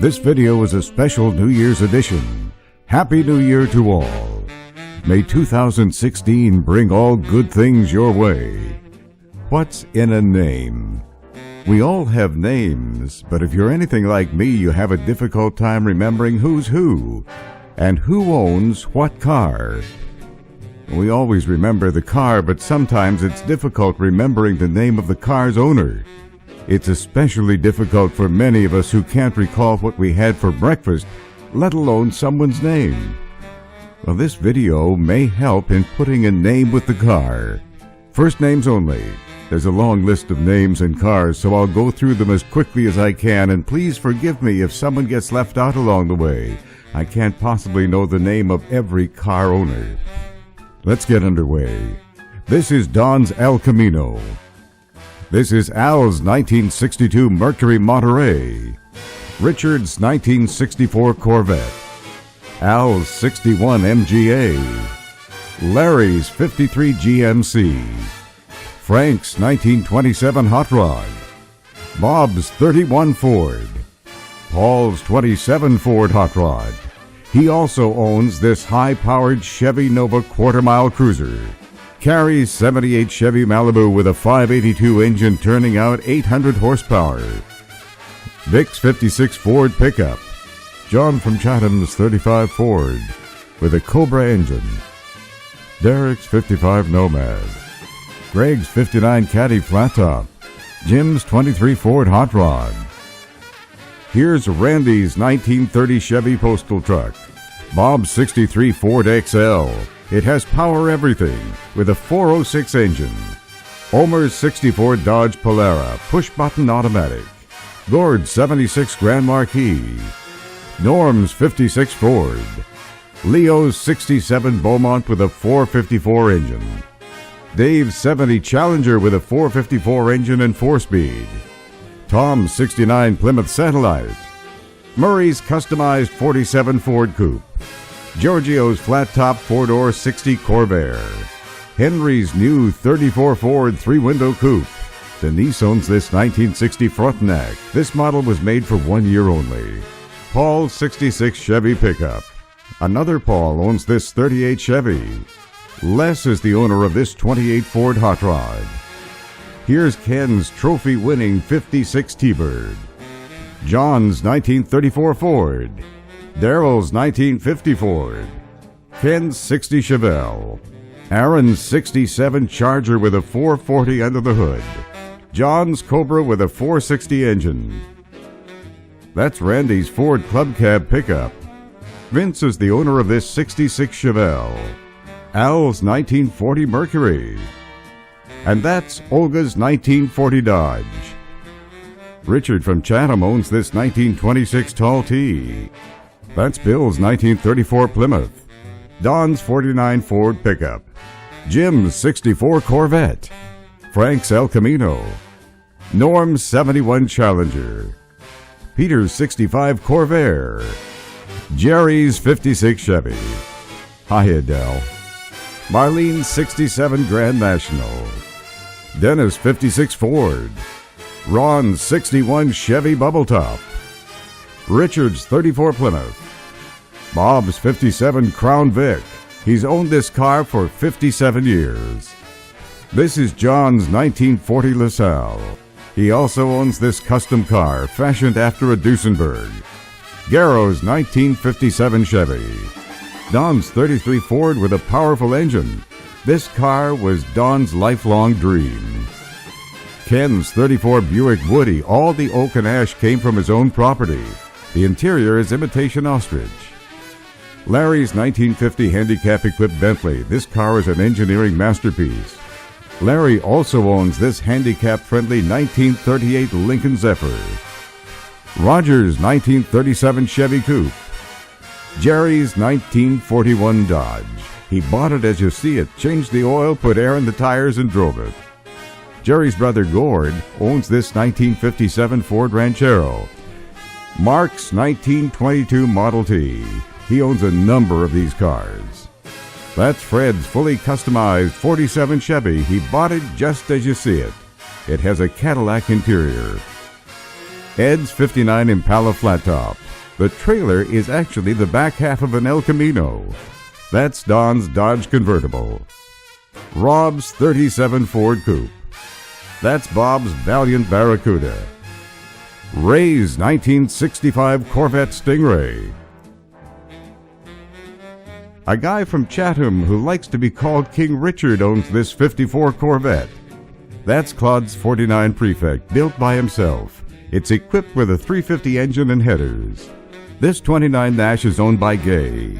This video is a special New Year's edition. Happy New Year to all. May 2016 bring all good things your way. What's in a name? We all have names, but if you're anything like me, you have a difficult time remembering who's who and who owns what car. We always remember the car, but sometimes it's difficult remembering the name of the car's owner. It's especially difficult for many of us who can't recall what we had for breakfast, let alone someone's name. Well, this video may help in putting a name with the car. First names only. There's a long list of names and cars, so I'll go through them as quickly as I can, and please forgive me if someone gets left out along the way. I can't possibly know the name of every car owner. Let's get underway. This is Don's El Camino. This is Al's 1962 Mercury Monterey. Richard's 1964 Corvette. Al's 61 MGA. Larry's 53 GMC. Frank's 1927 Hot Rod. Bob's 31 Ford. Paul's 27 Ford Hot Rod. He also owns this high-powered Chevy Nova quarter-mile cruiser. Carrie's 78 Chevy Malibu with a 582 engine turning out 800 horsepower. Vic's 56 Ford pickup. John from Chatham's 35 Ford with a Cobra engine. Derek's 55 Nomad. Greg's 59 Caddy flat top. Jim's 23 Ford Hot Rod. Here's Randy's 1930 Chevy Postal Truck. Bob's 63 Ford XL. It has power everything with a 406 engine. Omer's 64 Dodge Polara, push-button automatic. Gord's 76 Grand Marquis. Norm's 56 Ford. Leo's 67 Beaumont with a 454 engine. Dave's 70 Challenger with a 454 engine and 4-speed. Tom's 69 Plymouth Satellite. Murray's customized 47 Ford Coupe. Giorgio's flat-top 4-door 60 Corvair. Henry's new 34 Ford 3-window coupe. Denise owns this 1960 Frontenac. This model was made for 1 year only. Paul's 66 Chevy pickup. Another Paul owns this 38 Chevy. Les is the owner of this 28 Ford Hot Rod. Here's Ken's trophy-winning 56 T-Bird. John's 1934 Ford. Daryl's 1950 Ford. Ken's 60 Chevelle. Aaron's 67 Charger with a 440 under the hood. John's Cobra with a 460 engine. That's Randy's Ford Club Cab pickup. Vince is the owner of this 66 Chevelle. Al's 1940 Mercury. And that's Olga's 1940 Dodge. Richard from Chatham owns this 1926 Tall T. That's Bill's 1934 Plymouth. Don's 49 Ford pickup. Jim's 64 Corvette. Frank's El Camino. Norm's 71 Challenger. Peter's 65 Corvair. Jerry's 56 Chevy. Hi, Adele. Marlene's 67 Grand National. Dennis 56 Ford. Ron's 61 Chevy Bubble Top. Richard's 34 Plymouth. Bob's 57 Crown Vic. He's owned this car for 57 years. This is John's 1940 LaSalle. He also owns this custom car fashioned after a Duesenberg. Garrow's 1957 Chevy. Don's 33 Ford with a powerful engine. This car was Don's lifelong dream. Ken's 34 Buick Woody. All the oak and ash came from his own property. The interior is imitation ostrich. Larry's 1950 handicap-equipped Bentley. This car is an engineering masterpiece. Larry also owns this handicap-friendly 1938 Lincoln Zephyr. Roger's 1937 Chevy Coupe. Jerry's 1941 Dodge. He bought it as you see it, changed the oil, put air in the tires, and drove it. Jerry's brother Gord owns this 1957 Ford Ranchero. Mark's 1922 Model T. He owns a number of these cars. That's Fred's fully customized 47 Chevy. He bought it just as you see it. It has a Cadillac interior. Ed's 59 Impala Flat Top. The trailer is actually the back half of an El Camino. That's Don's Dodge convertible. Rob's 37 Ford Coupe. That's Bob's Valiant Barracuda. Ray's 1965 Corvette Stingray. A guy from Chatham who likes to be called King Richard owns this 54 Corvette. That's Claude's 49 Prefect, built by himself. It's equipped with a 350 engine and headers. This 29 Nash is owned by Gay.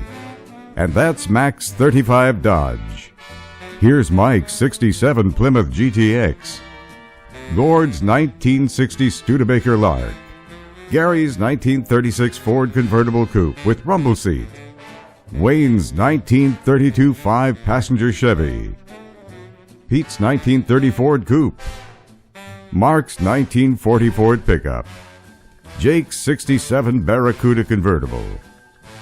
And that's Mac's 35 Dodge. Here's Mike's 67 Plymouth GTX. Gord's 1960 Studebaker Lark. Gary's 1936 Ford Convertible Coupe with rumble seat. Wayne's 1932 5-passenger Chevy. Pete's 1930 Ford Coupe. Mark's 1940 Ford Pickup. Jake's 67 Barracuda Convertible.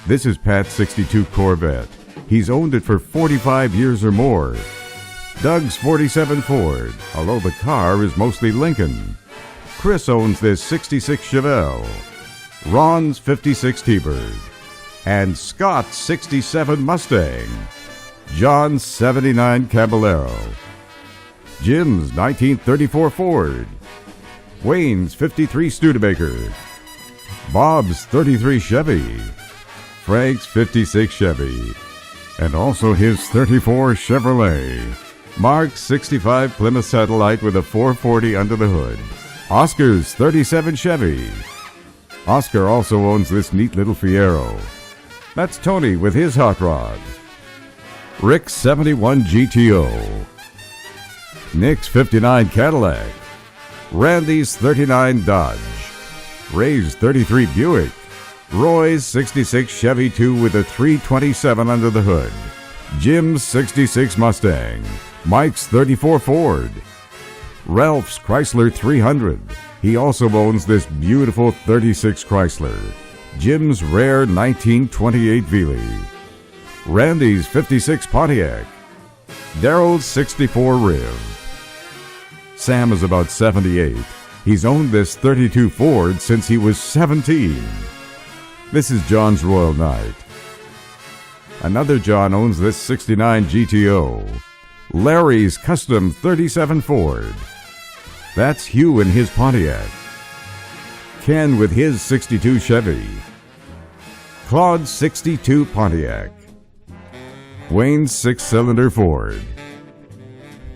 This is Pat's 62 Corvette. He's owned it for 45 years or more. Doug's 47 Ford, although the car is mostly Lincoln. Chris owns this 66 Chevelle. Ron's 56 T-Bird. And Scott's 67 Mustang. John's 79 Caballero. Jim's 1934 Ford. Wayne's 53 Studebaker. Bob's 33 Chevy. Frank's 56 Chevy. And also his 34 Chevrolet. Mark's 65 Plymouth Satellite with a 440 under the hood. Oscar's 37 Chevy. Oscar also owns this neat little Fiero. That's Tony with his hot rod. Rick's 71 GTO. Nick's 59 Cadillac. Randy's 39 Dodge. Ray's 33 Buick. Roy's 66 Chevy 2 with a 327 under the hood. Jim's 66 Mustang. Mike's 34 Ford. Ralph's Chrysler 300. He also owns this beautiful 36 Chrysler. Jim's rare 1928 Veely. Randy's 56 Pontiac. Daryl's 64 Riv. Sam is about 78. He's owned this 32 Ford since he was 17. This is John's Royal Knight. Another John owns this 69 GTO. Larry's custom 37 Ford. That's Hugh in his Pontiac. Ken with his 62 Chevy. Claude's 62 Pontiac. Wayne's 6-cylinder Ford.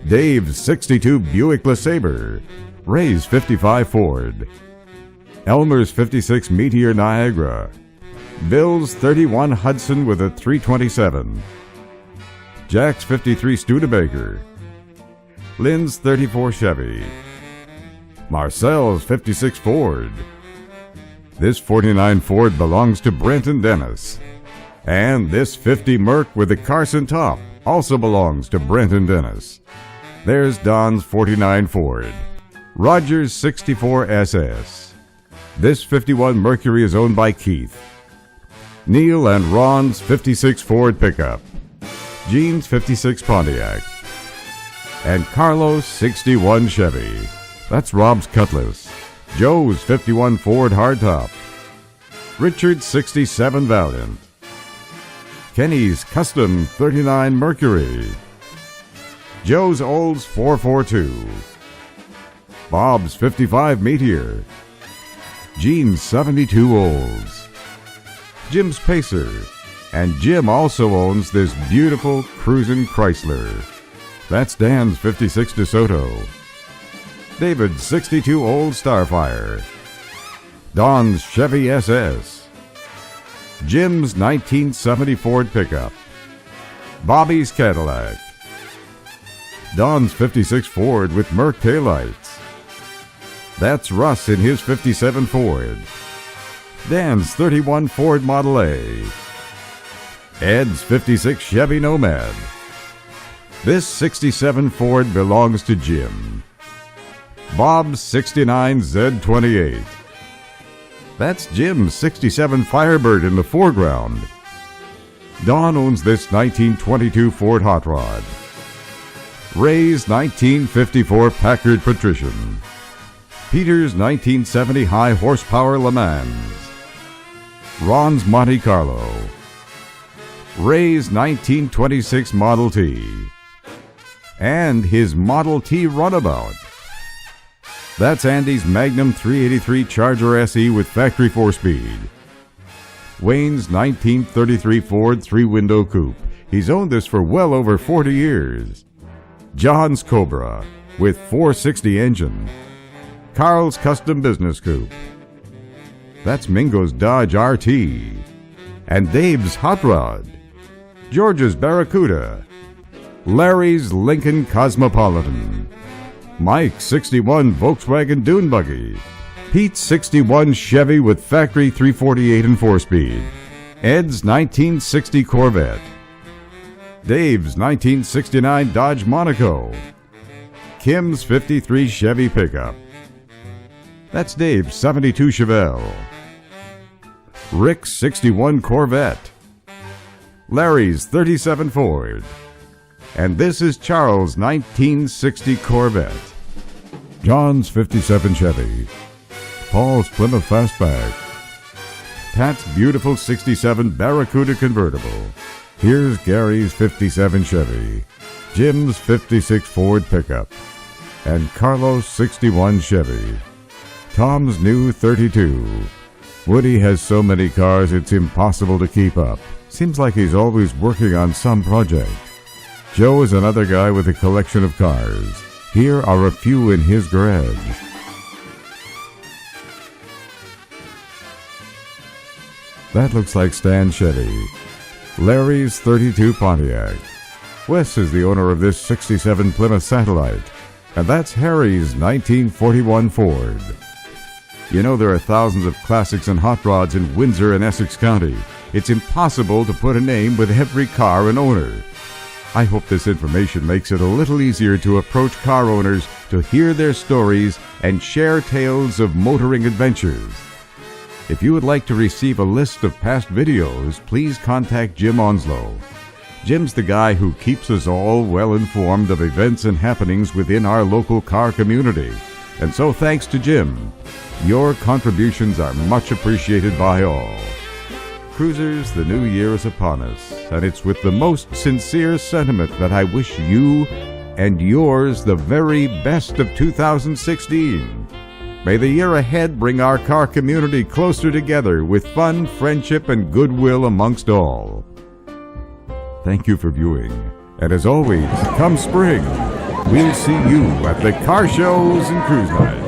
Dave's 62 Buick LeSabre. Ray's 55 Ford. Elmer's 56 Meteor Niagara. Bill's 31 Hudson with a 327. Jack's 53 Studebaker. Lynn's 34 Chevy. Marcel's 56 Ford. This 49 Ford belongs to Brenton Dennis. And this 50 Merc with the Carson top also belongs to Brenton Dennis. There's Don's 49 Ford. Roger's 64 SS. This 51 Mercury is owned by Keith. Neil and Ron's 56 Ford pickup. Gene's 56 Pontiac. And Carlos' 61 Chevy. That's Rob's Cutlass. Joe's 51 Ford hardtop. Richard's 67 Valiant. Kenny's custom 39 Mercury. Joe's Olds 442. Bob's 55 Meteor. Gene's 72 Olds. Jim's Pacer. And Jim also owns this beautiful cruisin' Chrysler. That's Dan's 56 DeSoto. David's 62 Old Starfire. Don's Chevy SS. Jim's 1970 Ford pickup. Bobby's Cadillac. Don's 56 Ford with Merc taillights. That's Russ in his 57 Ford. Dan's 31 Ford Model A. Ed's 56 Chevy Nomad. This 67 Ford belongs to Jim. Bob's 69 Z28. That's Jim's 67 Firebird in the foreground. Don owns this 1922 Ford Hot Rod. Ray's 1954 Packard Patrician. Peter's 1970 high horsepower Le Mans, Ron's Monte Carlo, Ray's 1926 Model T, and his Model T Runabout. That's Andy's Magnum 383 Charger SE with factory 4-speed. Wayne's 1933 Ford 3-window coupe. He's owned this for well over 40 years. John's Cobra with 460 engine. Carl's Custom Business Coupe. That's Mingo's Dodge RT. And Dave's Hot Rod. George's Barracuda. Larry's Lincoln Cosmopolitan. Mike's 61 Volkswagen Dune Buggy. Pete's 61 Chevy with factory 348 and 4-speed. Ed's 1960 Corvette. Dave's 1969 Dodge Monaco. Kim's 53 Chevy pickup. That's Dave's 72 Chevelle. Rick's 61 Corvette. Larry's 37 Ford. And this is Charles' 1960 Corvette. John's 57 Chevy. Paul's Plymouth Fastback. Pat's beautiful 67 Barracuda convertible. Here's Gary's 57 Chevy. Jim's 56 Ford pickup. And Carlos' 61 Chevy. Tom's new 32. Woody has so many cars it's impossible to keep up. Seems like he's always working on some project. Joe is another guy with a collection of cars. Here are a few in his garage. That looks like Stan Shetty. Larry's 32 Pontiac. Wes is the owner of this 67 Plymouth Satellite. And that's Harry's 1941 Ford. You know, there are thousands of classics and hot rods in Windsor and Essex County. It's impossible to put a name with every car and owner. I hope this information makes it a little easier to approach car owners to hear their stories and share tales of motoring adventures. If you would like to receive a list of past videos, please contact Jim Onslow. Jim's the guy who keeps us all well informed of events and happenings within our local car community. And so thanks to Jim. Your contributions are much appreciated by all. Cruisers, the new year is upon us, and it's with the most sincere sentiment that I wish you and yours the very best of 2016. May the year ahead bring our car community closer together with fun, friendship, and goodwill amongst all. Thank you for viewing, and as always, come spring, we'll see you at the car shows and cruise nights.